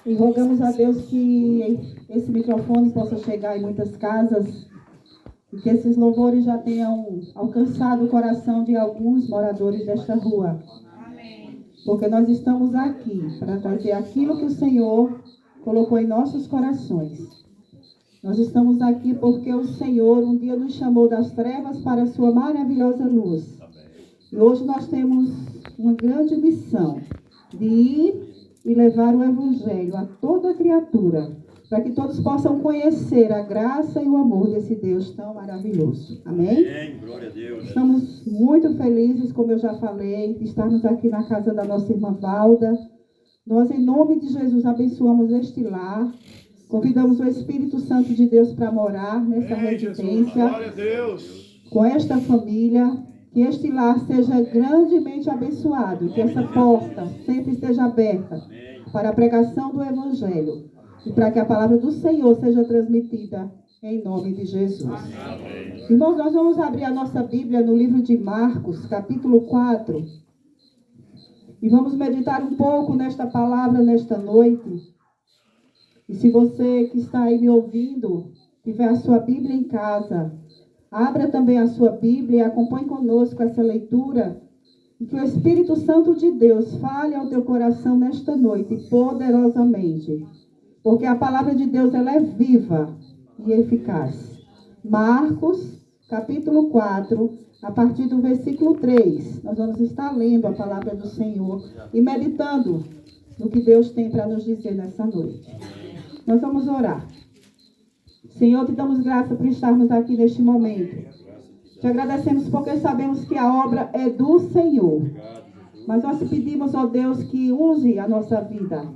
E rogamos a Deus que esse microfone possa chegar em muitas casas e que esses louvores já tenham alcançado o coração de alguns moradores desta rua. Porque nós estamos aqui para trazer aquilo que o Senhor colocou em nossos corações. Nós estamos aqui porque o Senhor um dia nos chamou das trevas para a sua maravilhosa luz. E hoje nós temos uma grande missão de ir e levar o Evangelho a toda criatura, para que todos possam conhecer a graça e o amor desse Deus tão maravilhoso. Amém? Amém. Glória a Deus. Estamos muito felizes, como eu já falei, de estarmos aqui na casa da nossa irmã Valda. Nós, em nome de Jesus, abençoamos este lar. Convidamos o Espírito Santo de Deus para morar nessa residência. Glória a Deus. Com esta família. Que este lar seja grandemente abençoado, que essa porta sempre esteja aberta para a pregação do Evangelho e para que a palavra do Senhor seja transmitida em nome de Jesus. Irmãos, nós vamos abrir a nossa Bíblia no livro de Marcos, capítulo 4, e vamos meditar um pouco nesta palavra nesta noite. E se você que está aí me ouvindo, tiver a sua Bíblia em casa, abra também a sua Bíblia e acompanhe conosco essa leitura. E que o Espírito Santo de Deus fale ao teu coração nesta noite poderosamente. Porque a palavra de Deus ela é viva e eficaz. Marcos, capítulo 4, a partir do versículo 3. Nós vamos estar lendo a palavra do Senhor e meditando no que Deus tem para nos dizer nessa noite. Nós vamos orar. Senhor, te damos graça por estarmos aqui neste momento. Te agradecemos porque sabemos que a obra é do Senhor. Mas nós te pedimos, ó Deus, que use a nossa vida.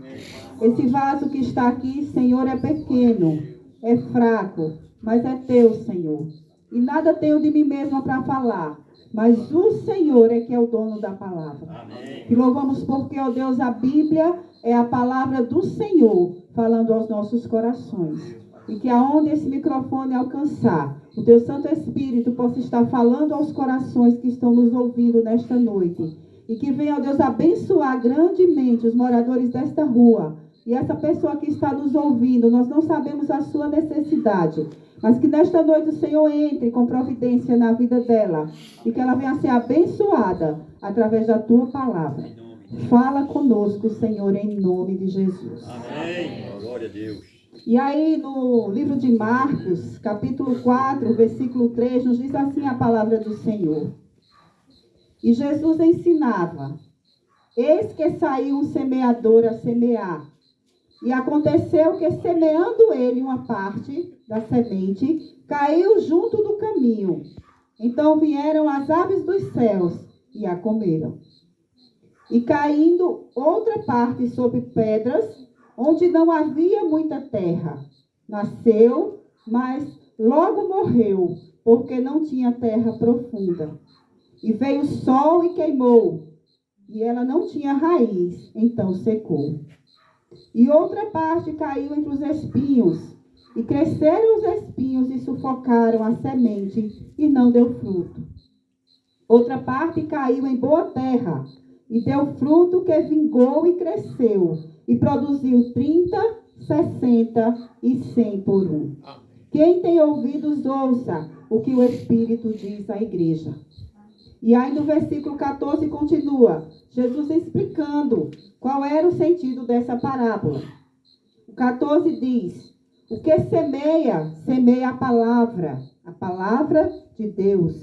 Esse vaso que está aqui, Senhor, é pequeno, é fraco, mas é teu, Senhor. E nada tenho de mim mesma para falar, mas o Senhor é que é o dono da palavra. Amém. E louvamos porque, ó Deus, a Bíblia é a palavra do Senhor falando aos nossos corações. E que aonde esse microfone alcançar, o teu Santo Espírito possa estar falando aos corações que estão nos ouvindo nesta noite. E que venha, ó Deus, abençoar grandemente os moradores desta rua. E essa pessoa que está nos ouvindo, nós não sabemos a sua necessidade. Mas que nesta noite o Senhor entre com providência na vida dela. E que ela venha a ser abençoada através da tua palavra. Fala conosco, Senhor, em nome de Jesus. Amém. Glória a Deus. E aí, no livro de Marcos, capítulo 4, versículo 3, nos diz assim a palavra do Senhor. E Jesus ensinava: eis que saiu um semeador a semear. E aconteceu que, semeando ele uma parte da semente, caiu junto do caminho. Então vieram as aves dos céus e a comeram. E caindo outra parte sobre pedras, onde não havia muita terra, nasceu, mas logo morreu, porque não tinha terra profunda. E veio o sol e queimou, e ela não tinha raiz, então secou. E outra parte caiu entre os espinhos, e cresceram os espinhos e sufocaram a semente, e não deu fruto. Outra parte caiu em boa terra, e deu fruto que vingou e cresceu, e produziu 30, 60 e 100 por um. Quem tem ouvidos, ouça o que o Espírito diz à igreja. E aí no versículo 14 continua, Jesus explicando qual era o sentido dessa parábola. O 14 diz: o que semeia, semeia a palavra de Deus.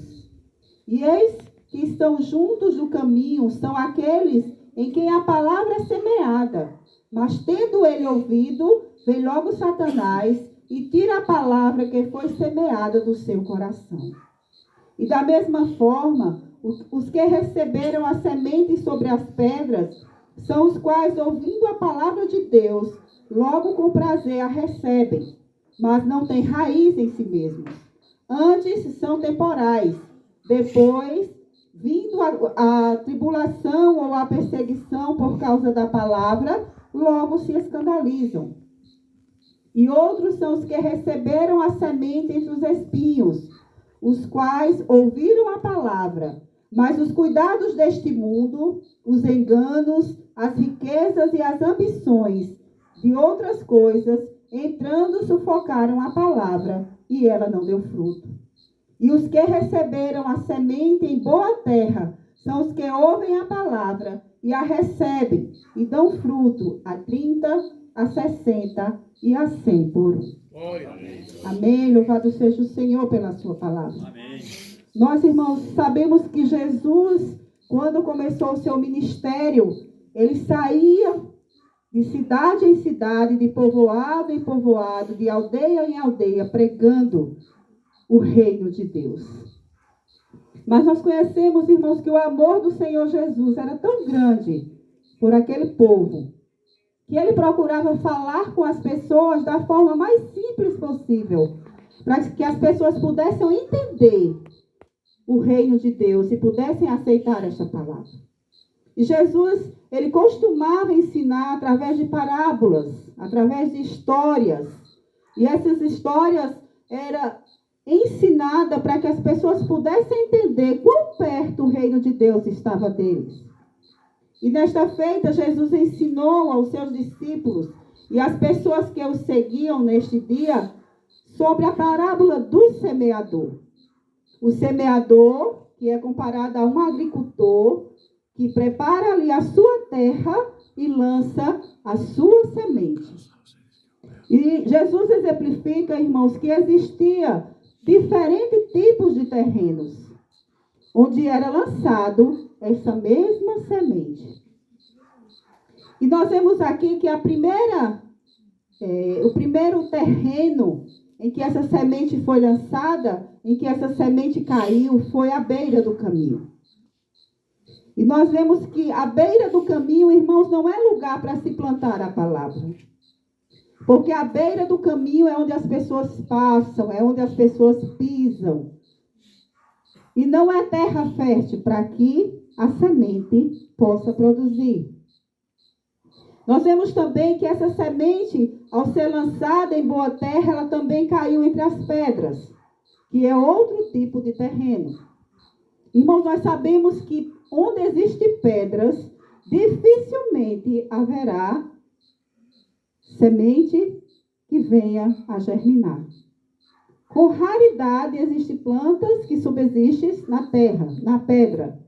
E eis que estão juntos do caminho, são aqueles em quem a palavra é semeada. Mas tendo ele ouvido, vem logo Satanás e tira a palavra que foi semeada do seu coração. E da mesma forma, os que receberam a semente sobre as pedras, são os quais, ouvindo a palavra de Deus, logo com prazer a recebem, mas não têm raiz em si mesmos. Antes são temporais, depois, vindo a tribulação ou a perseguição por causa da palavra, logo se escandalizam. E outros são os que receberam a semente entre os espinhos, os quais ouviram a palavra, mas os cuidados deste mundo, os enganos, as riquezas e as ambições de outras coisas, entrando, sufocaram a palavra, e ela não deu fruto. E os que receberam a semente em boa terra são os que ouvem a palavra e a recebem, e dão fruto a 30, a 60 e a 100 por um. Amém. Louvado seja o Senhor pela sua palavra. Amém. Nós, irmãos, sabemos que Jesus, quando começou o seu ministério, ele saía de cidade em cidade, de povoado em povoado, de aldeia em aldeia, pregando o reino de Deus. Mas nós conhecemos, irmãos, que o amor do Senhor Jesus era tão grande por aquele povo, que ele procurava falar com as pessoas da forma mais simples possível, para que as pessoas pudessem entender o reino de Deus e pudessem aceitar esta palavra. E Jesus, ele costumava ensinar através de parábolas, através de histórias. E essas histórias eram ensinadas para que as pessoas pudessem entender quão perto o reino de Deus estava deles. E nesta feita, Jesus ensinou aos seus discípulos e às pessoas que o seguiam neste dia sobre a parábola do semeador. O semeador, que é comparado a um agricultor, que prepara ali a sua terra e lança a sua semente. E Jesus exemplifica, irmãos, que existia diferentes tipos de terrenos, onde era lançado essa mesma semente. E nós vemos aqui que o primeiro terreno em que essa semente foi lançada, em que essa semente caiu, foi à beira do caminho. E nós vemos que a beira do caminho, irmãos, não é lugar para se plantar a palavra. Porque a beira do caminho é onde as pessoas passam, é onde as pessoas pisam. E não é terra fértil para que a semente possa produzir. Nós vemos também que essa semente, ao ser lançada em boa terra, ela também caiu entre as pedras, que é outro tipo de terreno. Irmãos, nós sabemos que onde existem pedras, dificilmente haverá semente que venha a germinar. Com raridade, existem plantas que subsistem na terra, na pedra.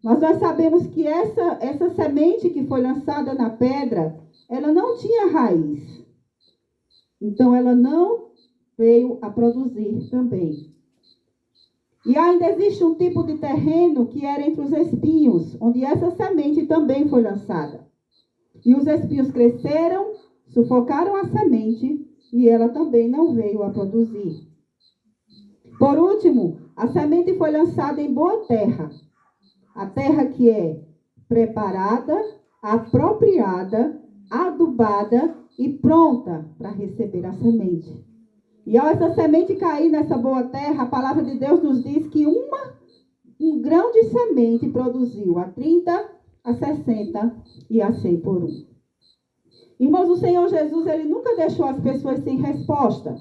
Mas nós sabemos que essa semente que foi lançada na pedra, ela não tinha raiz. Então, ela não veio a produzir também. E ainda existe um tipo de terreno que era entre os espinhos, onde essa semente também foi lançada. E os espinhos cresceram, sufocaram a semente e ela também não veio a produzir. Por último, a semente foi lançada em boa terra. A terra que é preparada, apropriada, adubada e pronta para receber a semente. E ao essa semente cair nessa boa terra, a palavra de Deus nos diz que um grão de semente produziu a 30, a 60 e a 100 por um. Irmãos, o Senhor Jesus, ele nunca deixou as pessoas sem resposta.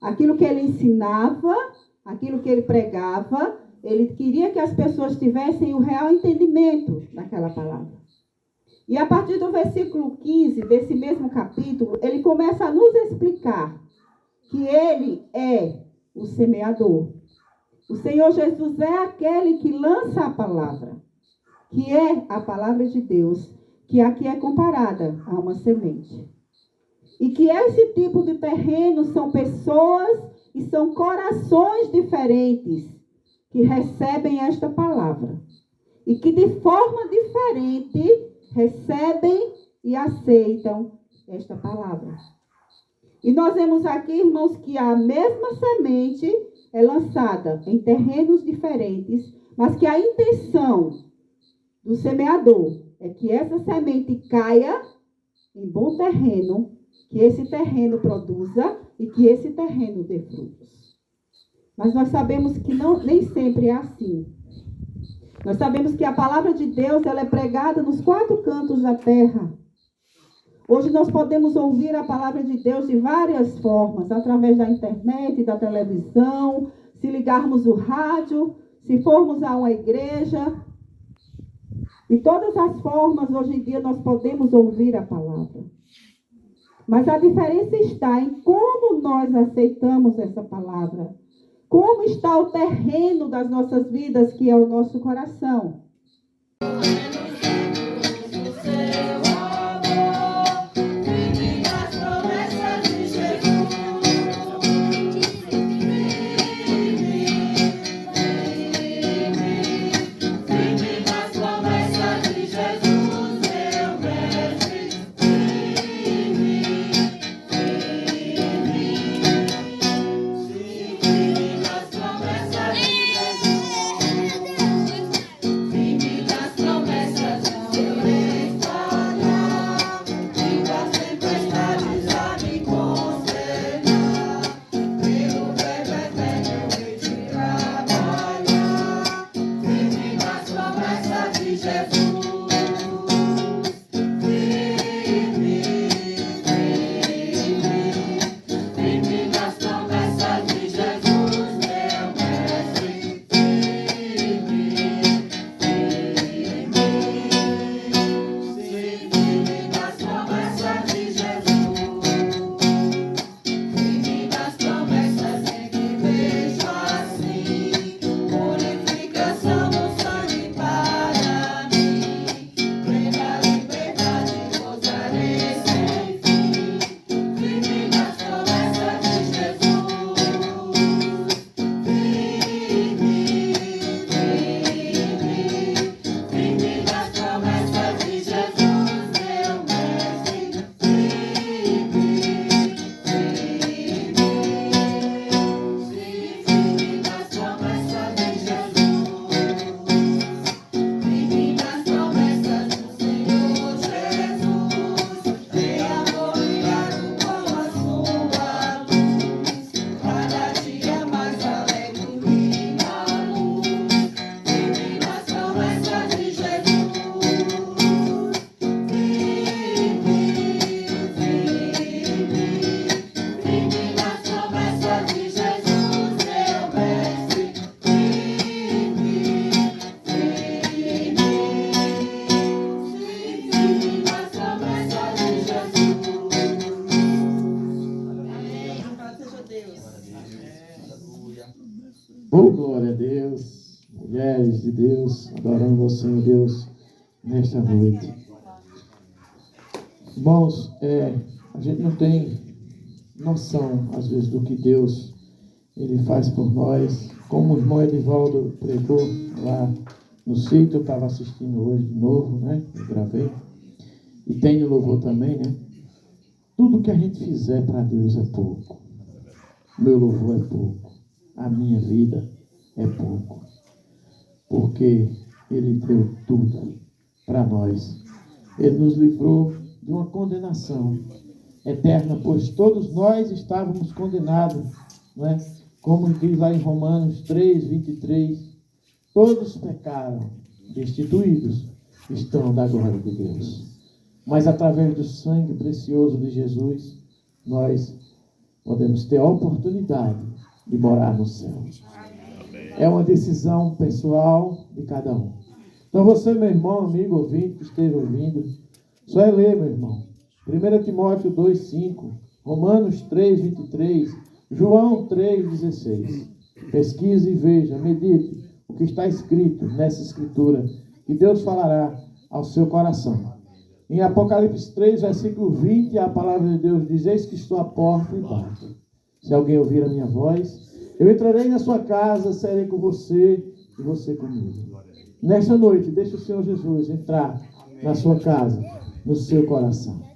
Aquilo que ele ensinava, aquilo que ele pregava, ele queria que as pessoas tivessem o real entendimento daquela palavra. E a partir do versículo 15 desse mesmo capítulo, ele começa a nos explicar que ele é o semeador. O Senhor Jesus é aquele que lança a palavra, que é a palavra de Deus, que aqui é comparada a uma semente. E que esse tipo de terreno são pessoas e são corações diferentes que recebem esta palavra. E que de forma diferente recebem e aceitam esta palavra. E nós vemos aqui, irmãos, que a mesma semente é lançada em terrenos diferentes, mas que a intenção do semeador é que essa semente caia em bom terreno, que esse terreno produza e que esse terreno dê frutos. Mas nós sabemos que nem sempre é assim. Nós sabemos que a palavra de Deus ela é pregada nos 4 cantos da terra. Hoje nós podemos ouvir a palavra de Deus de várias formas, através da internet, da televisão, se ligarmos o rádio, se formos a uma igreja. De todas as formas, hoje em dia, nós podemos ouvir a palavra. Mas a diferença está em como nós aceitamos essa palavra. Como está o terreno das nossas vidas, que é o nosso coração. Oh, glória a Deus, mulheres de Deus, adorando ao Senhor Deus nesta noite. Irmãos, a gente não tem noção, às vezes, do que Deus Ele faz por nós. Como o irmão Edivaldo pregou lá no sítio, eu estava assistindo hoje de novo, né? Eu gravei. E tem o louvor também, né? Tudo que a gente fizer para Deus é pouco. Meu louvor é pouco. A minha vida é pouco. Porque Ele deu tudo para nós. Ele nos livrou de uma condenação eterna, pois todos nós estávamos condenados, não é? Como diz lá em Romanos 3, 23, todos pecaram, destituídos estão da glória de Deus. Mas através do sangue precioso de Jesus, nós podemos ter a oportunidade de morar no céu. É uma decisão pessoal de cada um. Então você, meu irmão, amigo, ouvinte, que esteja ouvindo, só é ler, meu irmão. 1 Timóteo 2, 5, Romanos 3, 23, João 3, 16. Pesquise e veja, medite o que está escrito nessa escritura, que Deus falará ao seu coração. Em Apocalipse 3, versículo 20, a palavra de Deus diz: eis que estou à porta e bato. Se alguém ouvir a minha voz, eu entrarei na sua casa, serei com você e você comigo. Nesta noite, deixe o Senhor Jesus entrar na sua casa, no seu coração.